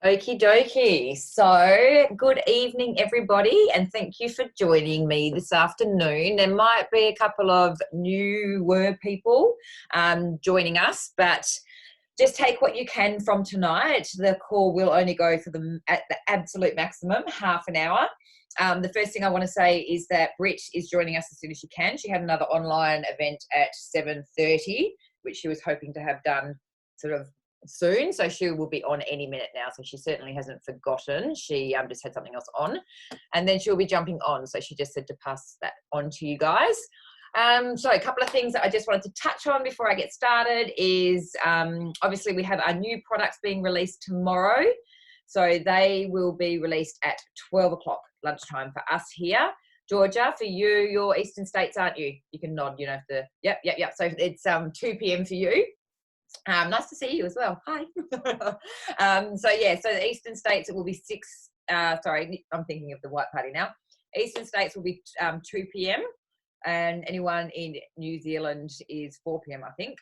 Okie dokie. So, good evening, everybody, and thank you for joining me this afternoon. There might be a couple of newer people joining us, but just take what you can from tonight. The call will only go for at the absolute maximum, half an hour. The first thing I want to say is that Britt is joining us as soon as she can. She had another online event at 7:30, which she was hoping to have done sort of soon, so she will be on any minute now, so she certainly hasn't forgotten. She just had something else on, and then she'll be jumping on, so she just said to pass that on to you guys. So a couple of things that I just wanted to touch on before I get started is obviously we have our new products being released tomorrow, so they will be released at 12 o'clock lunchtime for us here. Georgia, for you, you're Eastern States, aren't you? You can nod, you know, yep. So it's 2 p.m. for you. Nice to see you as well. Hi. So the Eastern States, it will be sorry, I'm thinking of the White Party now. Eastern States will be 2 p.m. and anyone in New Zealand is 4 p.m. I think.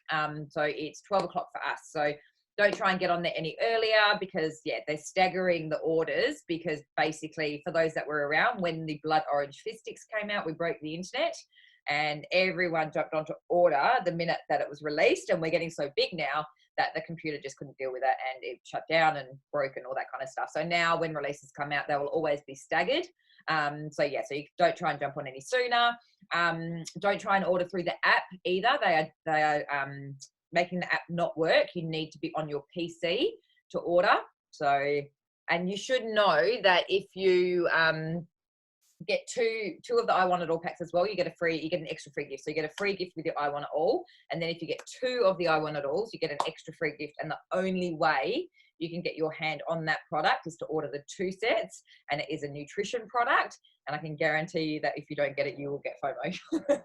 So it's 12 o'clock for us. So don't try and get on there any earlier because they're staggering the orders, because basically for those that were around when the blood orange fizz sticks came out, we broke the internet and everyone jumped on to order the minute that it was released, and we're getting so big now that the computer just couldn't deal with it and it shut down and broke and all that kind of stuff. So now when releases come out, they will always be staggered. So you don't try and jump on any sooner. Don't try and order through the app either. They are making the app not work. You need to be on your PC to order. So, and you should know that if you get two of the I Want It All packs as well, you get an extra free gift. So you get a free gift with your I Want It All, and then if you get 2 of the I Want It Alls, you get an extra free gift. And the only way you can get your hand on that product is to order the 2 sets, and it is a nutrition product. And I can guarantee you that if you don't get it, you will get FOMO.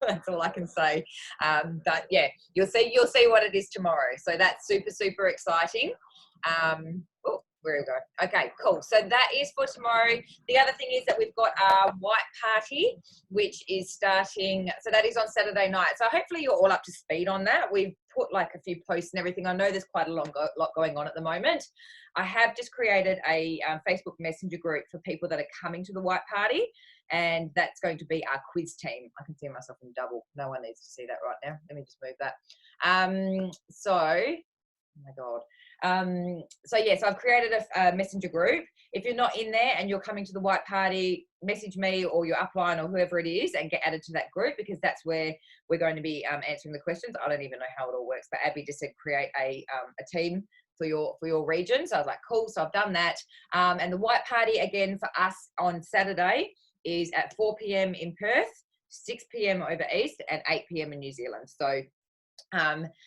That's all I can say. But you'll see what it is tomorrow. So that's super, super exciting. Where we go. Okay, cool. So that is for tomorrow. The other thing is that we've got our white party, which is starting. So that is on Saturday night. So hopefully you're all up to speed on that. We've put like a few posts and everything. I know there's quite a lot going on at the moment. I have just created a Facebook Messenger group for people that are coming to the white party, and that's going to be our quiz team. I can see myself in double. No one needs to see that right now. Let me just move that. Oh my God. So I've created a messenger group. If you're not in there and you're coming to the white party, message me or your upline or whoever it is and get added to that group, because that's where we're going to be answering the questions. I don't even know how it all works, but Abby just said create a team for your region. So I was like, cool. So I've done that. And the white party again for us on Saturday is at 4 p.m. in Perth, 6 p.m. over East, and 8 p.m. in New Zealand. So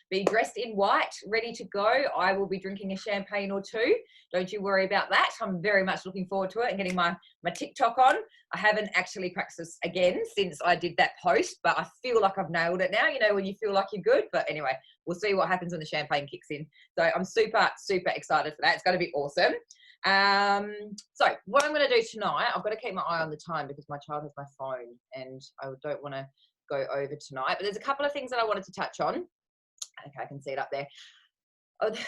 be dressed in white, ready to go. I will be drinking a champagne or 2. Don't you worry about that. I'm very much looking forward to it and getting my TikTok on. I haven't actually practiced again since I did that post, but I feel like I've nailed it now, you know, when you feel like you're good. But anyway, we'll see what happens when the champagne kicks in. So I'm super, super excited for that. It's going to be awesome. So what I'm going to do tonight, I've got to keep my eye on the time because my child has my phone and I don't want to go over tonight, but there's a couple of things that I wanted to touch on. Okay, I can see it up there.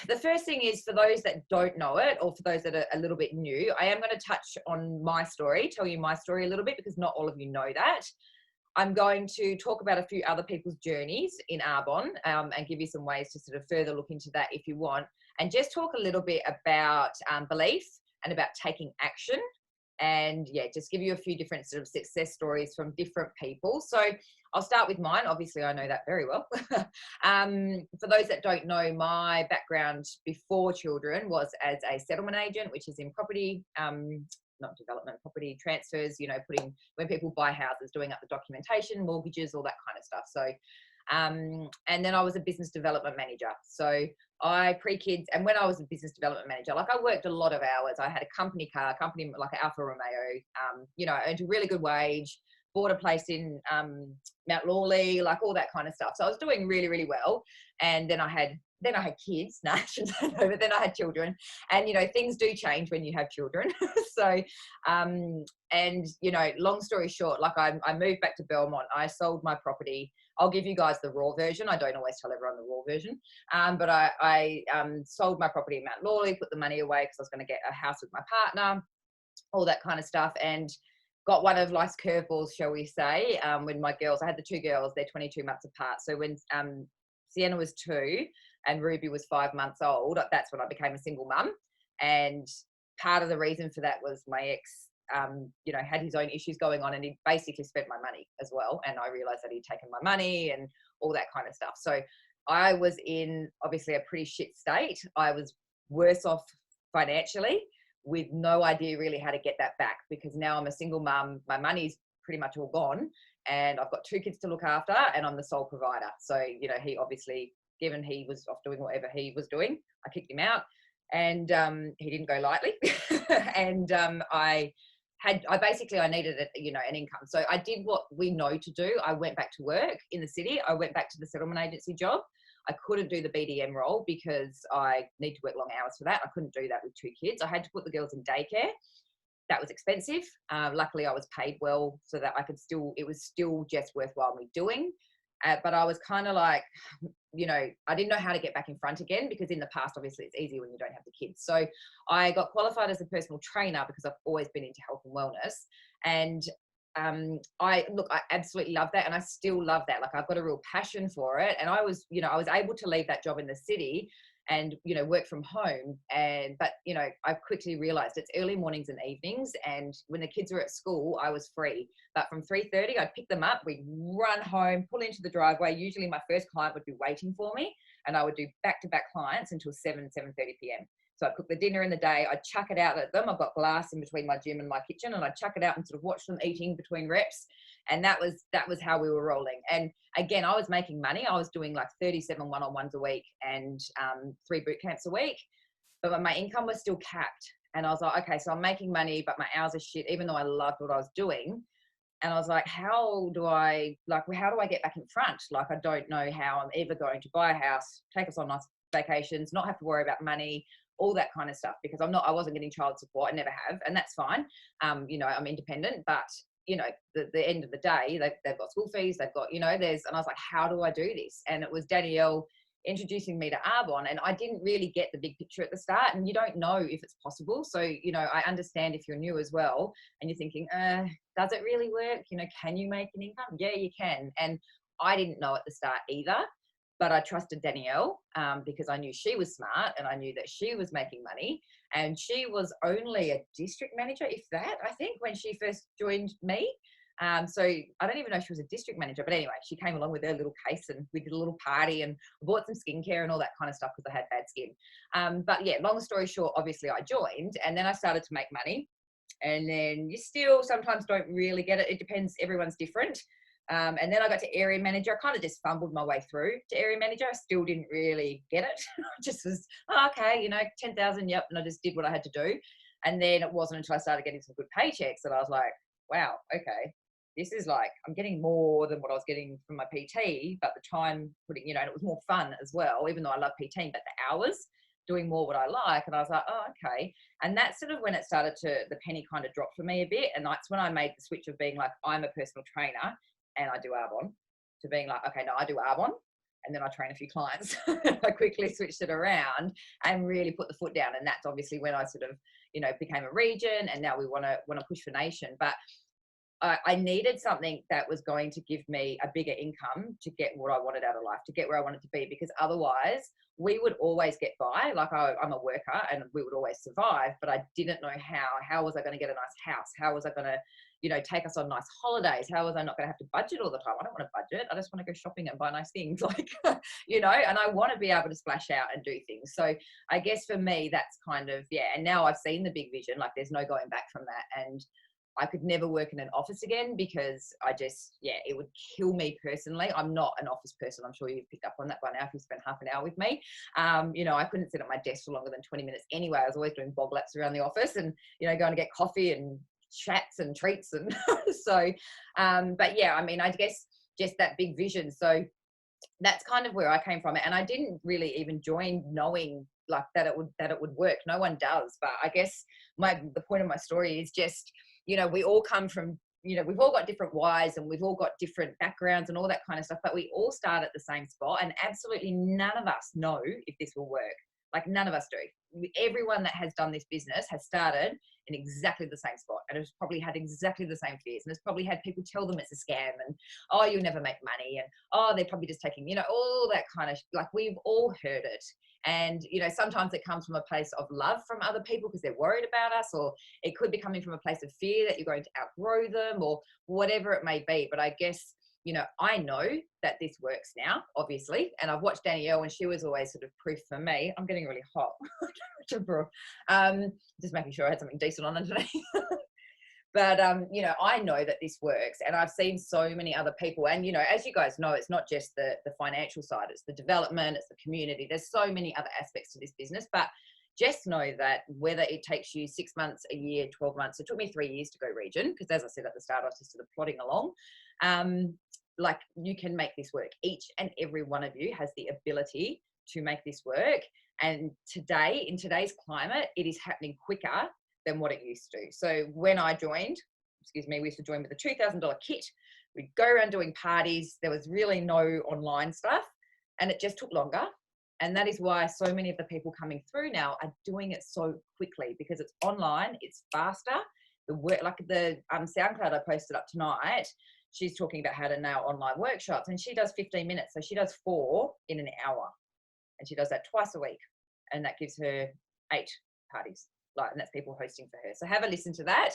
The first thing is, for those that don't know it, or for those that are a little bit new, I am going to touch on my story, tell you my story a little bit, because not all of you know that. I'm going to talk about a few other people's journeys in Arbonne and give you some ways to sort of further look into that if you want, and just talk a little bit about belief and about taking action, and just give you a few different sort of success stories from different people. So I'll start with mine. Obviously, I know that very well. For those that don't know, my background before children was as a settlement agent, which is in property, not development, property transfers, you know, when people buy houses, doing up the documentation, mortgages, all that kind of stuff. So, and then I was a business development manager. So I pre-kids, and when I was a business development manager, like I worked a lot of hours. I had a company car, like an Alfa Romeo, you know, earned a really good wage, bought a place in Mount Lawley, like all that kind of stuff. So I was doing really, really well. And then I had then I had kids. No, I shouldn't say no, but then I had children. And, you know, things do change when you have children. So, and, you know, long story short, like I moved back to Belmont. I sold my property. I'll give you guys the raw version. I don't always tell everyone the raw version. But I sold my property in Mount Lawley, put the money away because I was going to get a house with my partner, all that kind of stuff. And got one of life's curveballs, shall we say, when my girls, I had the two girls, they're 22 months apart. So when Sienna was 2 and Ruby was 5 months old, that's when I became a single mum. And part of the reason for that was my ex, you know, had his own issues going on, and he basically spent my money as well. And I realized that he'd taken my money and all that kind of stuff. So I was in obviously a pretty shit state. I was worse off financially, with no idea really how to get that back, because now I'm a single mum. My money's pretty much all gone, and I've got 2 kids to look after, and I'm the sole provider. So, you know, he obviously, given he was off doing whatever he was doing, I kicked him out, and he didn't go lightly. And I basically, I needed you know, an income. So I did what we know to do. I went back to work in the city. I went back to the settlement agency job. I couldn't do the BDM role because I need to work long hours for that. I couldn't do that with 2 kids. I had to put the girls in daycare. That was expensive. Luckily, I was paid well so that I could still, it was still just worthwhile me doing. But I was kind of like, you know, I didn't know how to get back in front again, because in the past, obviously, it's easier when you don't have the kids. So I got qualified as a personal trainer because I've always been into health and wellness. And I absolutely love that, and I still love that. Like, I've got a real passion for it, and I was able to leave that job in the city and, you know, work from home. But you know, I quickly realized it's early mornings and evenings, and when the kids were at school, I was free. But from 3:30, I'd pick them up, we'd run home, pull into the driveway. Usually my first client would be waiting for me, and I would do back-to-back clients until 7:30 p.m. So I'd cook the dinner in the day, I'd chuck it out at them. I've got glass in between my gym and my kitchen, and I'd chuck it out and sort of watch them eating between reps. And that was how we were rolling. And again, I was making money. I was doing like 37 one-on-ones a week and 3 boot camps a week, but my income was still capped. And I was like, okay, so I'm making money, but my hours are shit, even though I loved what I was doing. And I was like, how do I get back in front? Like, I don't know how I'm ever going to buy a house, take us on nice vacations, not have to worry about money, all that kind of stuff, because I wasn't getting child support. I never have. And that's fine. You know, I'm independent, but you know, the end of the day, they've got school fees, they've got, you know, and I was like, how do I do this? And it was Danielle introducing me to Arbonne, and I didn't really get the big picture at the start, and you don't know if it's possible. So, you know, I understand if you're new as well and you're thinking, does it really work? You know, can you make an income? Yeah, you can. And I didn't know at the start either, but I trusted Danielle because I knew she was smart, and I knew that she was making money. And she was only a district manager, if that, I think, when she first joined me. So I don't even know if she was a district manager, but anyway, she came along with her little case, and we did a little party and bought some skincare and all that kind of stuff because I had bad skin. But yeah, long story short, obviously I joined, and then I started to make money. And then you still sometimes don't really get it. It depends. Everyone's different. And then I got to area manager. I kind of just fumbled my way through to area manager. I still didn't really get it. Just was, okay, you know, 10,000, yep. And I just did what I had to do. And then it wasn't until I started getting some good paychecks that I was like, wow, okay, this is like, I'm getting more than what I was getting from my PT, but the time putting, you know, and it was more fun as well, even though I love PT, but the hours doing more what I like. And I was like, oh, okay. And that's sort of when it started the penny kind of dropped for me a bit. And that's when I made the switch of being like, I'm a personal trainer and I do Arbonne, to being like, okay, no, I do Arbonne, and then I train a few clients. I quickly switched it around and really put the foot down. And that's obviously when I sort of, you know, became a region, and now we want to push for nation. But I needed something that was going to give me a bigger income to get what I wanted out of life, to get where I wanted to be, because otherwise we would always get by. Like, I'm a worker and we would always survive, but I didn't know how was I going to get a nice house? How was I going to, you know, take us on nice holidays? How was I not going to have to budget all the time? I don't want to budget. I just want to go shopping and buy nice things, like, you know, and I want to be able to splash out and do things. So I guess for me, that's kind of, yeah. And now I've seen the big vision, like there's no going back from that. And I could never work in an office again, because I just, yeah, it would kill me personally. I'm not an office person. I'm sure you've picked up on that by now if you spent half an hour with me. You know, I couldn't sit at my desk for longer than 20 minutes anyway. I was always doing bog laps around the office and, you know, going to get coffee and chats and treats. And so, but yeah, I mean, I guess just that big vision. So that's kind of where I came from. And I didn't really even join knowing like that it would work. No one does. But I guess the point of my story is just, we all come from, we've all got different whys and we've all got different backgrounds and all that kind of stuff, but we all start at the same spot, and absolutely none of us know if this will work. Like, none of us do. Everyone that has done this business has started in exactly the same spot and has probably had exactly the same fears, and has probably had people tell them it's a scam, and oh, you'll never make money, and oh, they're probably just taking, all that kind of, like, we've all heard it. And sometimes it comes from a place of love from other people because they're worried about us, or it could be coming from a place of fear that you're going to outgrow them, or whatever it may be. But I guess, I know that this works now, obviously, and I've watched Danielle, and she was always sort of proof for me. I'm getting really hot. Just making sure I had something decent on today. But, I know that this works, and I've seen so many other people. And, as you guys know, it's not just the financial side, it's the development, it's the community. There's so many other aspects to this business. But just know that whether it takes you 6 months, a year, 12 months, it took me 3 years to go region, because as I said at the start, I was just sort of plodding along. Like, you can make this work. Each and every one of you has the ability to make this work. And today, in today's climate, it is happening quicker than what it used to. So when I joined, we used to join with a $2,000 kit. We'd go around doing parties. There was really no online stuff, and it just took longer. And that is why so many of the people coming through now are doing it so quickly, because it's online, it's faster. The work, like the SoundCloud I posted up tonight, she's talking about how to nail online workshops, and she does 15 minutes. So she does 4 in an hour, and she does that twice a week. And that gives her 8 parties. And that's people hosting for her. So have a listen to that.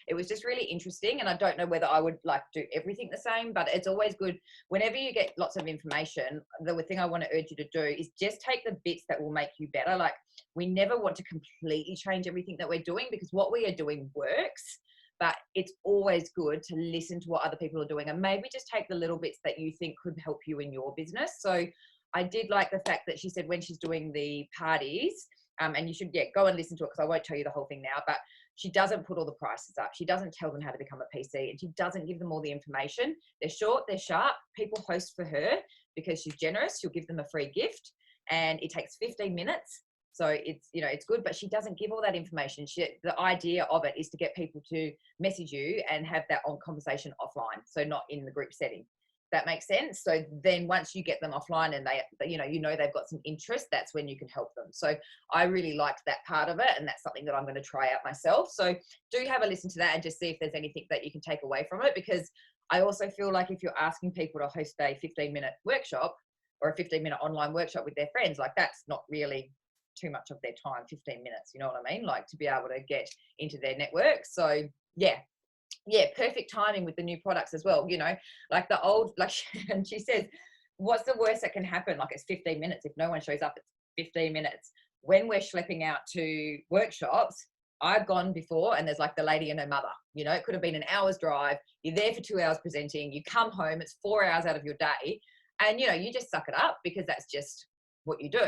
It was just really interesting. And I don't know whether I would like do everything the same, but it's always good whenever you get lots of information. The thing I want to urge you to do is just take the bits that will make you better. Like, we never want to completely change everything that we're doing, because what we are doing works, but it's always good to listen to what other people are doing and maybe just take the little bits that you think could help you in your business. So I did like the fact that she said when she's doing the parties, and you should go and listen to it, because I won't tell you the whole thing now, but she doesn't put all the prices up. She doesn't tell them how to become a PC, and she doesn't give them all the information. They're short, they're sharp. People host for her because she's generous. She'll give them a free gift, and it takes 15 minutes. So it's, it's good, but she doesn't give all that information. The idea of it is to get people to message you and have that on conversation offline. So not in the group setting. That makes sense. So then once you get them offline and they, they've got some interest, that's when you can help them. So I really liked that part of it, and that's something that I'm going to try out myself. So do have a listen to that and just see if there's anything that you can take away from it, because I also feel like if you're asking people to host a 15-minute workshop or a 15-minute online workshop with their friends, like, that's not really too much of their time, 15 minutes, you know what I mean? Like, to be able to get into their network. So yeah, perfect timing with the new products as well. Like the old, like, and she says, what's the worst that can happen? Like, it's 15 minutes. If no one shows up, it's 15 minutes. When we're schlepping out to workshops, I've gone before, and there's like the lady and her mother, it could have been an hour's drive. You're there for 2 hours presenting. You come home, it's 4 hours out of your day. And, you just suck it up, because that's just what you do,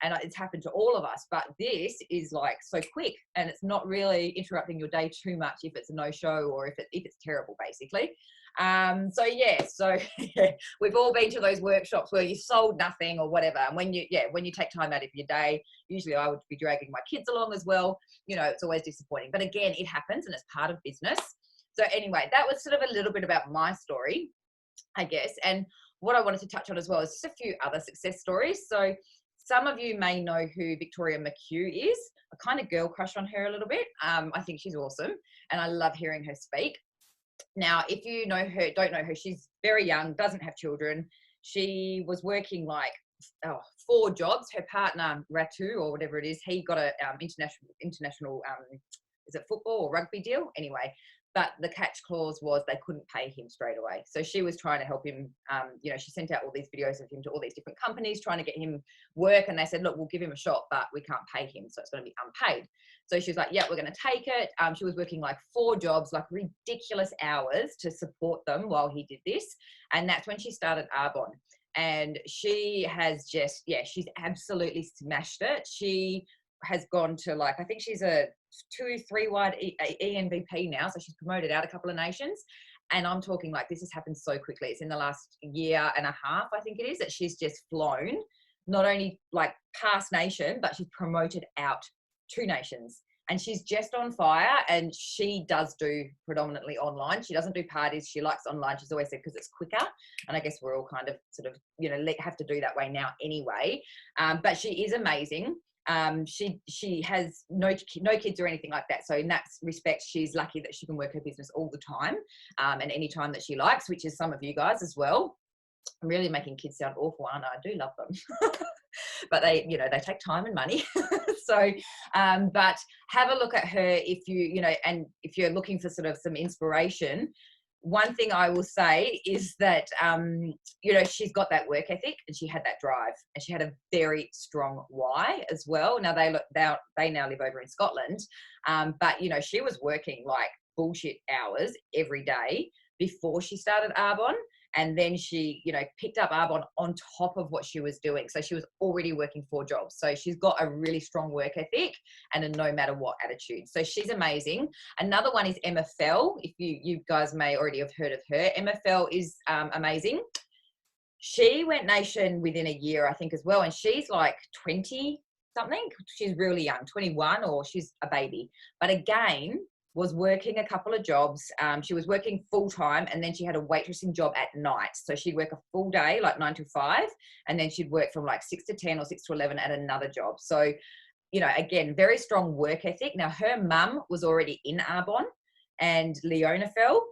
and it's happened to all of us. But this is like so quick, and it's not really interrupting your day too much if it's a no-show, or if it's terrible, basically. So we've all been to those workshops where you sold nothing or whatever, and when you take time out of your day, usually I would be dragging my kids along as well, it's always disappointing, but again, it happens and it's part of business. So anyway, that was sort of a little bit about my story, I guess. And what I wanted to touch on as well is just a few other success stories. So some of you may know who Victoria McHugh is. I kind of girl crush on her a little bit. I think she's awesome, and I love hearing her speak. Now, if you know her, don't know her, she's very young, doesn't have children. She was working like 4 jobs. Her partner, Ratu, or whatever it is, he got a international is it football or rugby deal? Anyway, but the catch clause was they couldn't pay him straight away. So she was trying to help him. She sent out all these videos of him to all these different companies trying to get him work. And they said, look, we'll give him a shot, but we can't pay him. So it's going to be unpaid. So she was like, yeah, we're going to take it. She was working like 4 jobs, like ridiculous hours to support them while he did this. And that's when she started Arbonne. And she has just, she's absolutely smashed it. She has gone to, like, I think she's a 2-3 wide ENVP now, so she's promoted out a couple of nations, And I'm talking like this has happened so quickly. It's in the last year and a half, I think it is, that she's just flown, not only like past nation, but she's promoted out to nations. And she's just on fire, and she does do predominantly online. She doesn't do parties. She likes online. She's always said because it's quicker. And I guess we're all kind of sort of, you know, have to do that way now anyway. But she is amazing. She has no kids or anything like that. So in that respect, she's lucky that she can work her business all the time and any time that she likes, which is some of you guys as well. I'm really making kids sound awful, aren't I? I do love them. But they, you know, they take time and money. So, but have a look at her if you, you know, and if you're looking for sort of some inspiration. One thing I will say is that, you know, she's got that work ethic and she had that drive, and she had a very strong why as well. Now they now live over in Scotland, but you know, she was working like bullshit hours every day before she started Arbonne. And then she, you know, picked up Arbonne on top of what she was doing. So she was already working 4 jobs. So she's got a really strong work ethic and a no matter what attitude. So she's amazing. Another one is Emma Fell. If you guys may already have heard of her. Emma Fell is amazing. She went nation within a year, I think, as well. And she's like 20 something. She's really young, 21, or she's a baby. But again, was working a couple of jobs. She was working full time, and then she had a waitressing job at night. So she'd work a full day, like 9 to 5, and then she'd work from like 6 to 10 or 6 to 11 at another job. So, you know, again, very strong work ethic. Now her mum was already in Arbonne, and Leona Fell,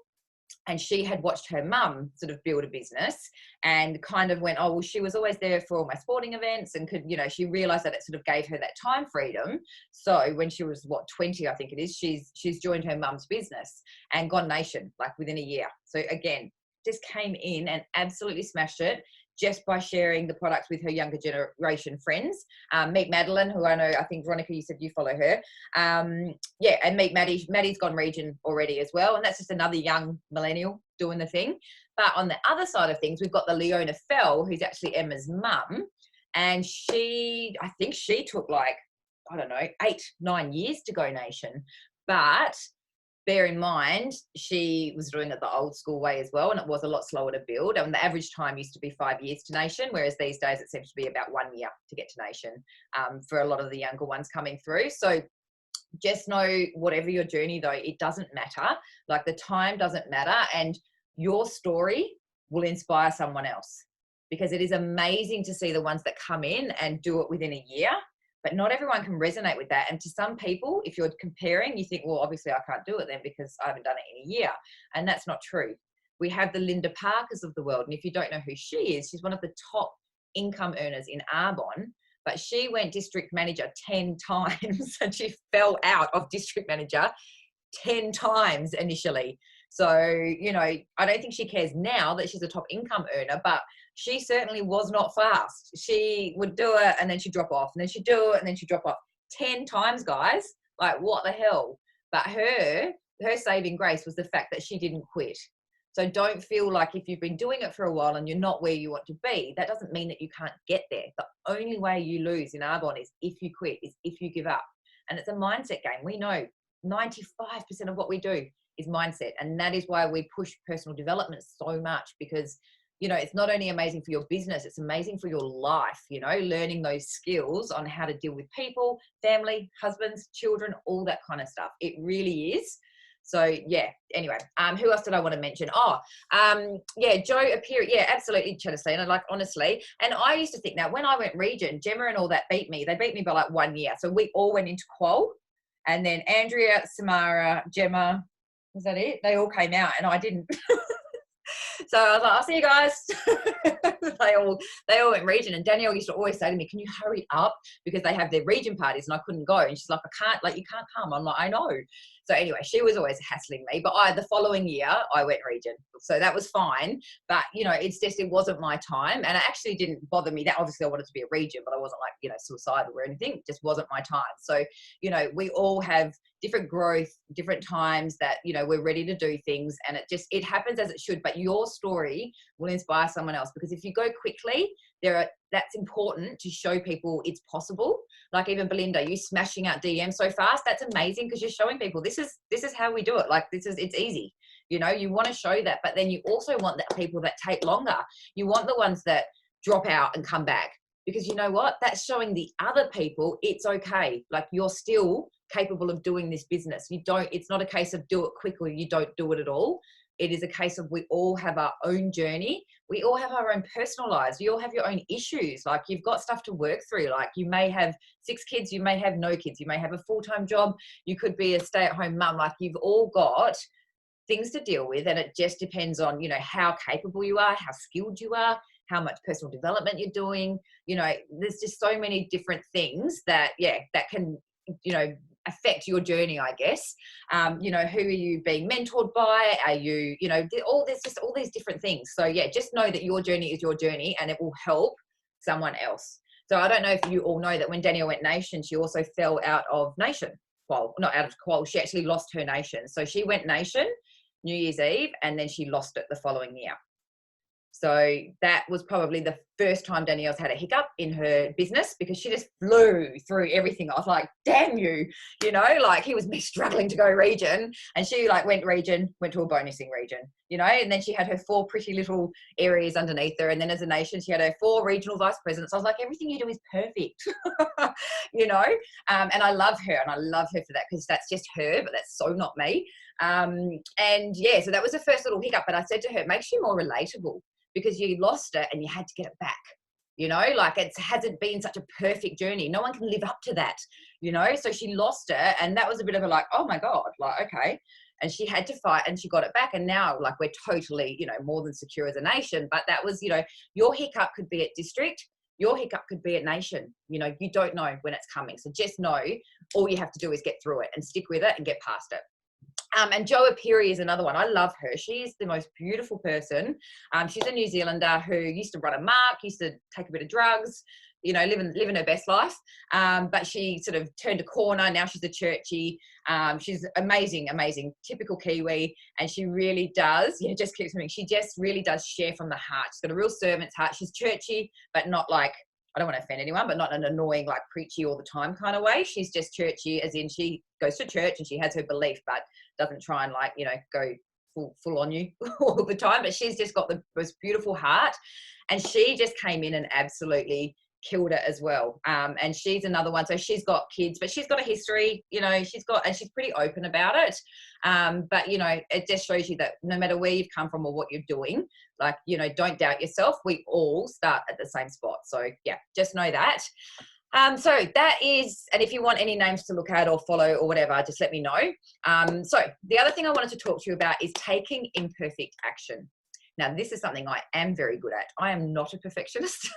and she had watched her mum sort of build a business and kind of went, oh, well, she was always there for all my sporting events, and could, you know, she realized that it sort of gave her that time freedom. So when she was 20, I think it is, she's joined her mum's business and gone nation like within a year. So again, just came in and absolutely smashed it just by sharing the products with her younger generation friends. Meet Madeline, who I know, I think Veronica, you said you follow her. Yeah, and meet Maddie. Maddie's gone region already as well. And that's just another young millennial doing the thing. But on the other side of things, we've got the Leona Fell, who's actually Emma's mum. And I think she took like, I don't know, 8-9 years to go nation. But bear in mind, she was doing it the old school way as well, and it was a lot slower to build. And the average time used to be 5 years to nation, whereas these days it seems to be about 1 year to get to nation for a lot of the younger ones coming through. So just know, whatever your journey though, it doesn't matter. Like the time doesn't matter, and your story will inspire someone else, because it is amazing to see the ones that come in and do it within a year. But not everyone can resonate with that. And to some people, if you're comparing, you think, well, obviously I can't do it then because I haven't done it in a year. And that's not true. We have the Linda Parkers of the world. And if you don't know who she is, she's one of the top income earners in Arbonne. But she went district manager 10 times and she fell out of district manager 10 times initially. So, you know, I don't think she cares now that she's a top income earner, but she certainly was not fast. She would do it and then she'd drop off, and then she'd do it and then she'd drop off 10 times, guys. Like, what the hell? But her saving grace was the fact that she didn't quit. So don't feel like if you've been doing it for a while and you're not where you want to be, that doesn't mean that you can't get there. The only way you lose in Arbonne is if you quit, is if you give up. And it's a mindset game. We know 95% of what we do is mindset. And that is why we push personal development so much, because, you know, it's not only amazing for your business, it's amazing for your life, you know, learning those skills on how to deal with people, family, husbands, children, all that kind of stuff. It really is. So yeah, anyway, who else did I want to mention? Yeah, Joe Appear. Yeah, absolutely, Chetasina, like honestly. And I used to think that when I went region, Gemma and all that beat me. They beat me by like 1 year. So we all went into qual. And then Andrea, Samara, Gemma, was that it? They all came out and I didn't. So I was like, I'll see you guys. they all went region, and Danielle used to always say to me, can you hurry up? Because they have their region parties and I couldn't go. And she's like, you can't come. I'm like, I know. So anyway, she was always hassling me, but the following year I went region. So that was fine. But, you know, it's just, it wasn't my time. And it actually didn't bother me that obviously I wanted to be a region, but I wasn't like, you know, suicidal or anything. It just wasn't my time. So, you know, we all have different growth, different times that, you know, we're ready to do things, and it happens as it should. But your story will inspire someone else, because if you go quickly, that's important to show people it's possible. Like even Belinda, you smashing out DM so fast, that's amazing, because you're showing people this is how we do it. Like it's easy. You know, you want to show that, but then you also want that people that take longer. You want the ones that drop out and come back, because you know what? That's showing the other people it's okay. Like, you're still capable of doing this business. It's not a case of do it quickly, you don't do it at all. It is a case of we all have our own journey. We all have our own personal lives. You all have your own issues. Like, you've got stuff to work through. Like, you may have 6 kids, you may have no kids, you may have a full-time job, you could be a stay-at-home mum. Like, you've all got things to deal with, and it just depends on, you know, how capable you are, how skilled you are, how much personal development you're doing. You know, there's just so many different things that can, you know, affect your journey, I guess. You know, who are you being mentored by? Are you, you know, all these different things. So yeah, just know that your journey is your journey, and it will help someone else. So I don't know if you all know that when Danielle went nation, she also fell out of nation. Well, not out of qual, she actually lost her nation. So she went nation New Year's Eve, and then she lost it the following year. So that was probably the first time Danielle's had a hiccup in her business, because she just flew through everything. I was like, damn you, you know, like, he was me struggling to go region, and she like went region, went to a bonusing region, you know, and then she had her 4 pretty little areas underneath her. And then as a nation, she had her 4 regional vice presidents. I was like, everything you do is perfect, you know, and I love her, and I love her for that, because that's just her, but that's so not me. And yeah, so that was the first little hiccup. But I said to her, it makes you more relatable, because you lost it and you had to get it back. You know, like, it hasn't been such a perfect journey. No one can live up to that, you know? So she lost it, and that was a bit of a like, oh my God, like, okay. And she had to fight, and she got it back. And now, like, we're totally, you know, more than secure as a nation. But that was, you know, your hiccup could be at district, your hiccup could be at nation. You know, you don't know when it's coming. So just know all you have to do is get through it and stick with it and get past it. And Joa Piri is another one. I love her. She's the most beautiful person. She's a New Zealander who used to run a mark, used to take a bit of drugs, you know, living her best life. But she sort of turned a corner. Now she's a churchy. She's amazing, typical Kiwi. And she really does, you know, just keeps moving. She just really does share from the heart. She's got a real servant's heart. She's churchy, but not like, I don't want to offend anyone, but not an annoying, like, preachy all the time kind of way. She's just churchy, as in she goes to church and she has her belief, but doesn't try and, like, you know, go full on you all the time. But she's just got the most beautiful heart, and she just came in and absolutely killed it as well. And she's another one. So she's got kids, but she's got a history, you know, and she's pretty open about it. But, you know, it just shows you that no matter where you've come from or what you're doing, like, you know, don't doubt yourself. We all start at the same spot. So yeah, just know that. So that is, and if you want any names to look at or follow or whatever, just let me know. So the other thing I wanted to talk to you about is taking imperfect action. Now, this is something I am very good at. I am not a perfectionist.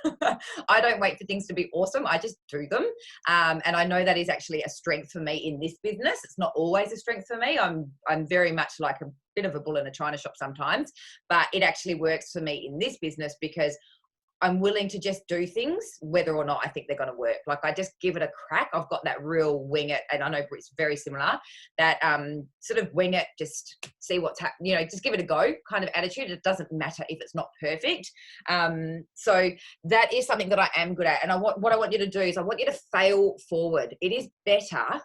I don't wait for things to be awesome. I just do them. And I know that is actually a strength for me in this business. It's not always a strength for me. I'm very much like a bit of a bull in a china shop sometimes, but it actually works for me in this business, because I'm willing to just do things whether or not I think they're going to work. Like, I just give it a crack. I've got that real wing it, and I know it's very similar, that sort of wing it, just see what's happening, you know, just give it a go kind of attitude. It doesn't matter if it's not perfect. So that is something that I am good at. And what I want you to do is I want you to fail forward. It is better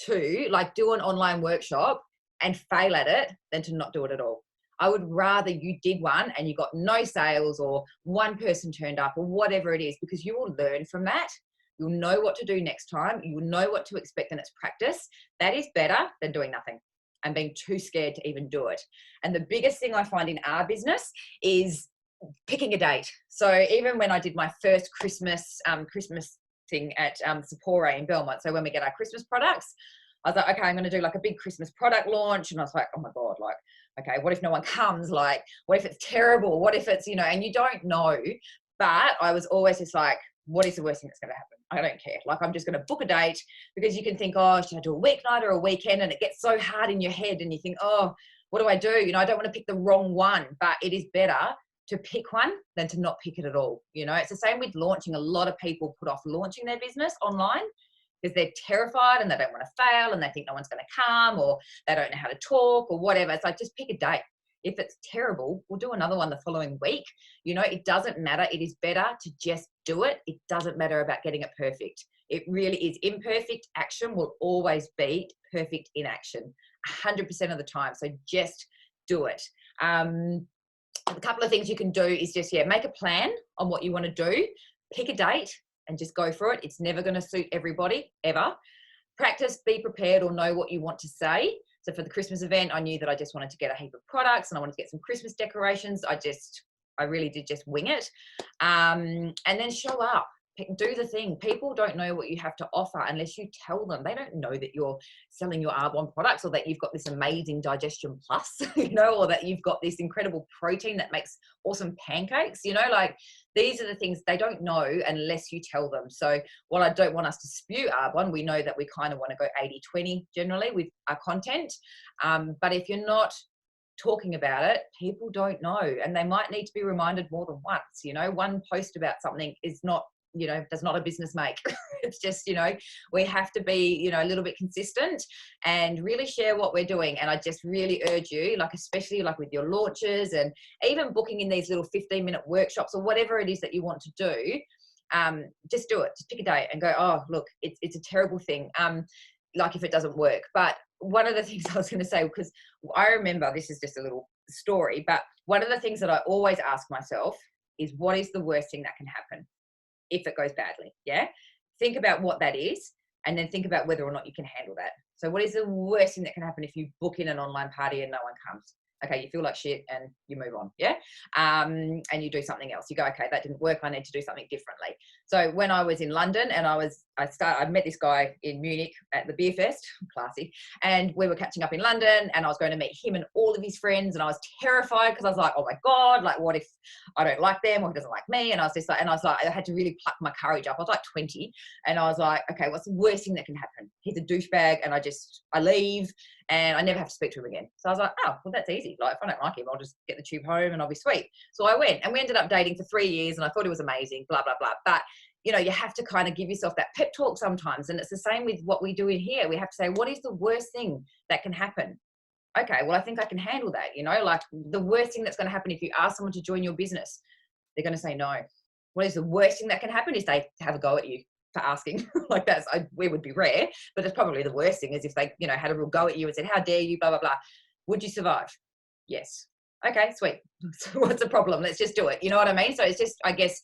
to, like, do an online workshop and fail at it than to not do it at all. I would rather you did one and you got no sales, or one person turned up, or whatever it is, because you will learn from that. You'll know what to do next time. You will know what to expect, and it's practice. That is better than doing nothing and being too scared to even do it. And the biggest thing I find in our business is picking a date. So even when I did my first Christmas thing at Sephora in Belmont, so when we get our Christmas products, I was like, okay, I'm going to do like a big Christmas product launch. And I was like, oh my God, like, okay, what if no one comes? Like, what if it's terrible? What if it's, you know, and you don't know. But I was always just like, what is the worst thing that's going to happen? I don't care. Like, I'm just going to book a date, because you can think, oh, should I do a weeknight or a weekend? And it gets so hard in your head, and you think, oh, what do I do? You know, I don't want to pick the wrong one, but it is better to pick one than to not pick it at all. You know, it's the same with launching. A lot of people put off launching their business online because they're terrified and they don't want to fail, and they think no one's going to come, or they don't know how to talk or whatever. It's like, just pick a date. If it's terrible, we'll do another one the following week. You know, it doesn't matter. It is better to just do it. It doesn't matter about getting it perfect. It really is. Imperfect action will always beat perfect inaction 100% of the time. So just do it. A couple of things you can do is just, make a plan on what you want to do, pick a date and just go for it. It's never going to suit everybody ever. Practice, be prepared, or know what you want to say. So for the Christmas event, I knew that I just wanted to get a heap of products and I wanted to get some Christmas decorations. I really did just wing it. And then show up. Do the thing. People don't know what you have to offer unless you tell them. They don't know that you're selling your Arbonne products, or that you've got this amazing digestion plus, or that you've got this incredible protein that makes awesome pancakes, like these are the things they don't know unless you tell them. So while I don't want us to spew Arbonne, we know that we kind of want to go 80-20 generally with our content. But if you're not talking about it, people don't know, and they might need to be reminded more than once. One post about something is not, does not a business make. It's just, we have to be, a little bit consistent and really share what we're doing. And I just really urge you, especially with your launches and even booking in these little 15-minute workshops or whatever it is that you want to do, just do it. Just pick a date and go, oh, look, it's a terrible thing. If it doesn't work. But one of the things I was going to say, because I remember, this is just a little story, but one of the things that I always ask myself is, what is the worst thing that can happen if it goes badly? Think about what that is, and then think about whether or not you can handle that. So what is the worst thing that can happen if you book in an online party and no one comes? Okay, you feel like shit and you move on, and you do something else. You go, okay, that didn't work, I need to do something differently. So when I was in London and I met this guy in Munich at the beer fest, classy, and we were catching up in London, and I was going to meet him and all of his friends, and I was terrified because I was like, oh my God, what if I don't like them or he doesn't like me? And I was just like, I had to really pluck my courage up. I was like 20, and I was like, okay, what's the worst thing that can happen? He's a douchebag, and I leave and I never have to speak to him again. So I was like, oh, well, that's easy. If I don't like him, I'll just get the tube home and I'll be sweet. So I went, and we ended up dating for 3 years, and I thought it was amazing, blah, blah, blah. But you have to kind of give yourself that pep talk sometimes. And it's the same with what we do in here. We have to say, what is the worst thing that can happen? Okay, well, I think I can handle that. The worst thing that's going to happen if you ask someone to join your business, they're going to say no. What is the worst thing that can happen is they have a go at you for asking. We would be rare, but it's probably the worst thing is if they, had a real go at you and said, how dare you, blah, blah, blah. Would you survive? Yes. Okay, sweet. So what's the problem? Let's just do it. You know what I mean? So it's just, I guess,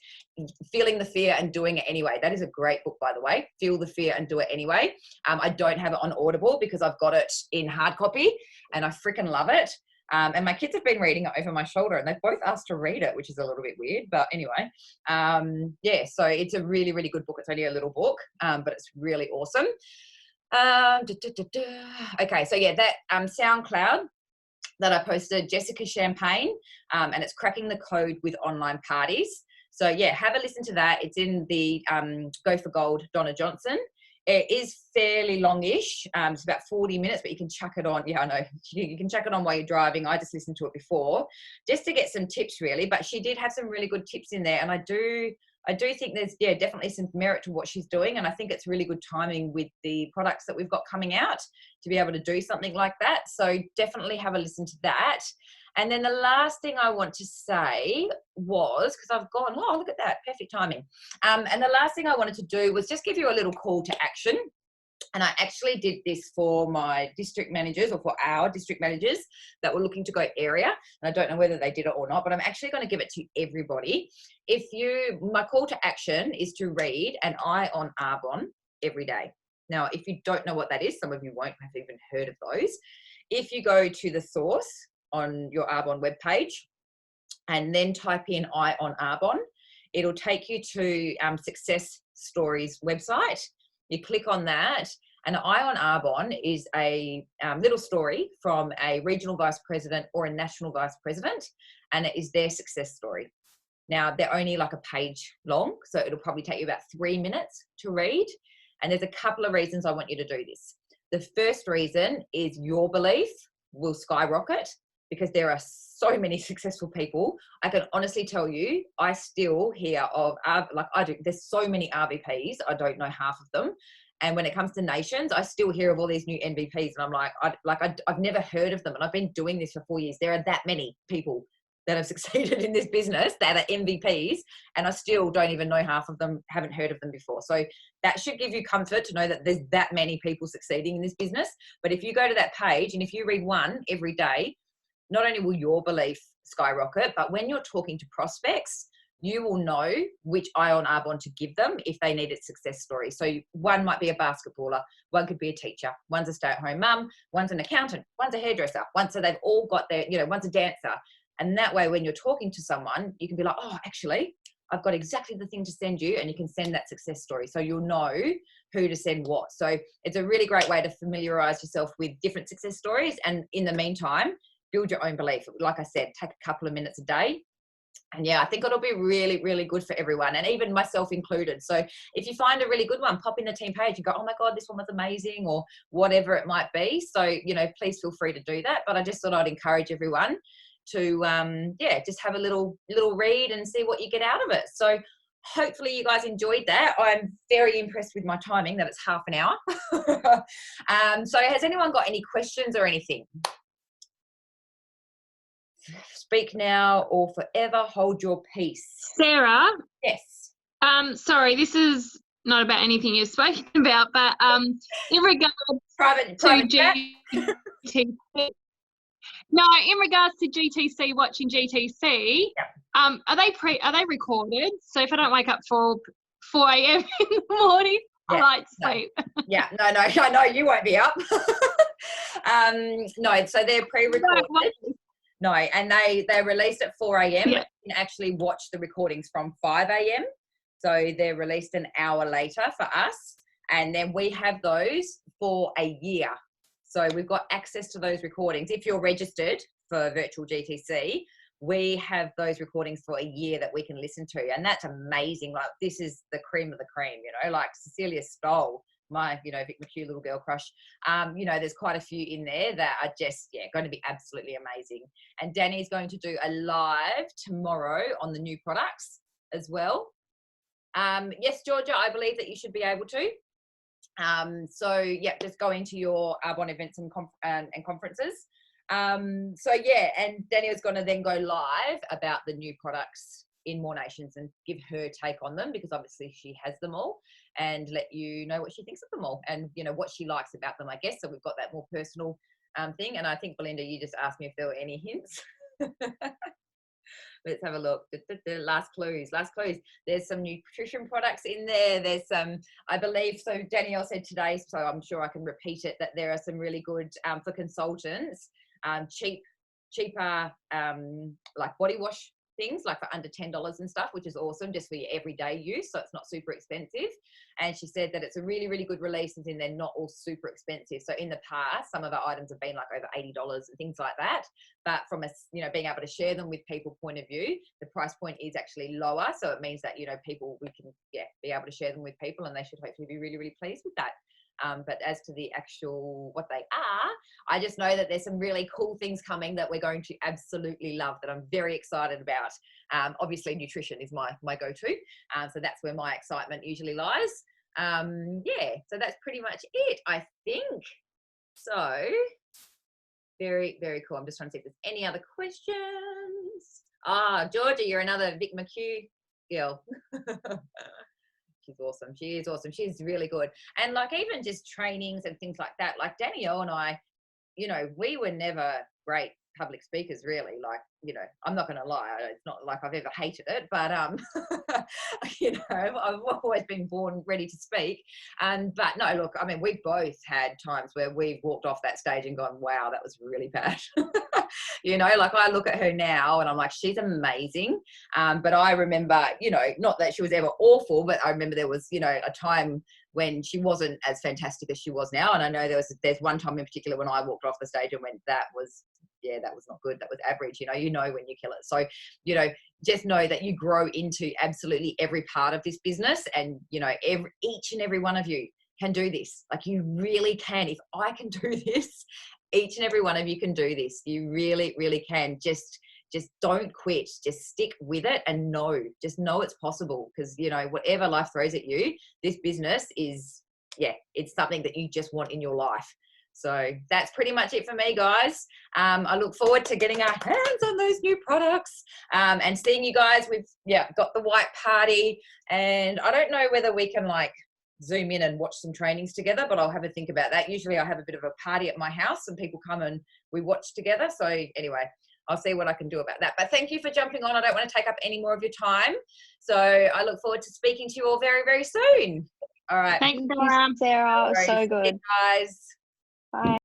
feeling the fear and doing it anyway. That is a great book, by the way. Feel the fear and do it anyway. I don't have it on Audible because I've got it in hard copy and I freaking love it. And my kids have been reading it over my shoulder, and they've both asked to read it, which is a little bit weird. But anyway, so it's a really, really good book. It's only a little book, but it's really awesome. Okay, so that SoundCloud that I posted, Jessica Champagne, and it's cracking the code with online parties. So have a listen to that. It's in the Go for Gold, Donna Johnson. It is fairly longish. It's about 40 minutes, but you can chuck it on. Yeah, I know. You can chuck it on while you're driving. I just listened to it before just to get some tips, really. But she did have some really good tips in there. And I do think there's, definitely some merit to what she's doing. And I think it's really good timing with the products that we've got coming out to be able to do something like that. So definitely have a listen to that. And then the last thing I want to say was, because I've gone, oh, look at that, perfect timing. And the last thing I wanted to do was just give you a little call to action. And I actually did this for my district managers, or for our district managers that were looking to go area. And I don't know whether they did it or not, but I'm actually going to give it to everybody. My call to action is to read An Eye on Arbonne every day. Now, if you don't know what that is, some of you won't have even heard of those. If you go to the source on your Arbonne webpage and then type in Eye on Arbonne, it'll take you to Success Stories website. You click on that, and Eye on Arbonne is a little story from a regional vice president or a national vice president, and it is their success story. Now, they're only like a page long, so it'll probably take you about 3 minutes to read. And there's a couple of reasons I want you to do this. The first reason is your belief will skyrocket because there are so many successful people. I can honestly tell you, I still hear of, there's so many RVPs, I don't know half of them. And when it comes to nations, I still hear of all these new NVPs, and I'm I've never heard of them. And I've been doing this for 4 years. There are that many people that have succeeded in this business that are MVPs, and I still don't even know half of them, haven't heard of them before. So that should give you comfort to know that there's that many people succeeding in this business. But if you go to that page and if you read one every day, not only will your belief skyrocket, but when you're talking to prospects, you will know which Ion Arbonne to give them if they need a success story. So one might be a basketballer, one could be a teacher, one's a stay-at-home mum, one's an accountant, one's a hairdresser, so they've all got their, one's a dancer. And that way, when you're talking to someone, you can be like, oh, actually, I've got exactly the thing to send you, and you can send that success story. So you'll know who to send what. So it's a really great way to familiarize yourself with different success stories. And in the meantime, build your own belief. Like I said, take a couple of minutes a day. And yeah, I think it'll be really, really good for everyone, and even myself included. So if you find a really good one, pop in the team page and go, oh my God, this one was amazing, or whatever it might be. So, please feel free to do that. But I just thought I'd encourage everyone to, just have a little read and see what you get out of it. So hopefully you guys enjoyed that. I'm very impressed with my timing, that it's half an hour. So has anyone got any questions or anything? Speak now or forever hold your peace. Sarah? Yes. Sorry, this is not about anything you've spoken about, but in regards private to GTC, no, in regards to GTC, watching GTC, yep. Are they recorded? So if I don't wake up 4 a.m. in the morning, I like to sleep. Yeah, no, I know you won't be up. No, so they're pre-recorded. No, and they're released at 4 a.m. Yeah. You can actually watch the recordings from 5 a.m. So they're released an hour later for us. And then we have those for a year. So we've got access to those recordings. If you're registered for Virtual GTC, we have those recordings for a year that we can listen to. And that's amazing. Like, this is the cream of the cream, like Cecilia Stoll, my, Vic McHugh little girl crush. There's quite a few in there that are just, going to be absolutely amazing. And Danny's going to do a live tomorrow on the new products as well. Yes, Georgia, I believe that you should be able to. Just go into your Arbonne events and conferences. And Danny is going to then go live about the new products in More Nations and give her take on them, because obviously she has them all, and let you know what she thinks of them all and, what she likes about them, I guess. So we've got that more personal thing. And I think, Belinda, you just asked me if there were any hints. Let's have a look. Last clues. There's some nutrition products in there. There's some, I believe, so Danielle said today, so I'm sure I can repeat it, that there are some really good, for consultants, cheaper, like body wash things, like for under $10 and stuff, which is awesome, just for your everyday use. So it's not super expensive. And she said that it's a really, really good release, and they're not all super expensive. So in the past, some of our items have been like over $80 and things like that. But from a, being able to share them with people point of view, the price point is actually lower. So it means that, people, we can, be able to share them with people, and they should hopefully be really, really pleased with that. But as to the actual, what they are, I just know that there's some really cool things coming that we're going to absolutely love, that I'm very excited about. Obviously nutrition is my go-to. So that's where my excitement usually lies. So that's pretty much it, I think. So very, very cool. I'm just trying to see if there's any other questions. Georgia, you're another Vic McHugh girl. She's awesome. She is awesome. She's really good. And like, even just trainings and things like that, like Danielle and I, we were never great public speakers, really. Like, I'm not going to lie, it's not like I've ever hated it, but I've always been born ready to speak. But no, look, I mean, we've both had times where we've walked off that stage and gone, wow, that was really bad. Like, I look at her now and I'm like, she's amazing. But I remember, not that she was ever awful, but I remember there was, a time when she wasn't as fantastic as she was now. And I know there's one time in particular when I walked off the stage and went, that was not good. That was average. When you kill it. So, just know that you grow into absolutely every part of this business, and, each and every one of you can do this. Like, you really can. If I can do this, each and every one of you can do this. You really, really can. Just don't quit. Just stick with it, and just know it's possible, because, whatever life throws at you, this business is, it's something that you just want in your life. So that's pretty much it for me, guys. I look forward to getting our hands on those new products, and seeing you guys. We've got the white party, and I don't know whether we can, like, Zoom in and watch some trainings together, but I'll have a think about that. Usually I have a bit of a party at my house and people come and we watch together. So anyway, I'll see what I can do about that. But thank you for jumping on. I don't want to take up any more of your time. So I look forward to speaking to you all very, very soon. All right. Thanks, Thank you, Sarah. It was so All right. good. Guys. Bye.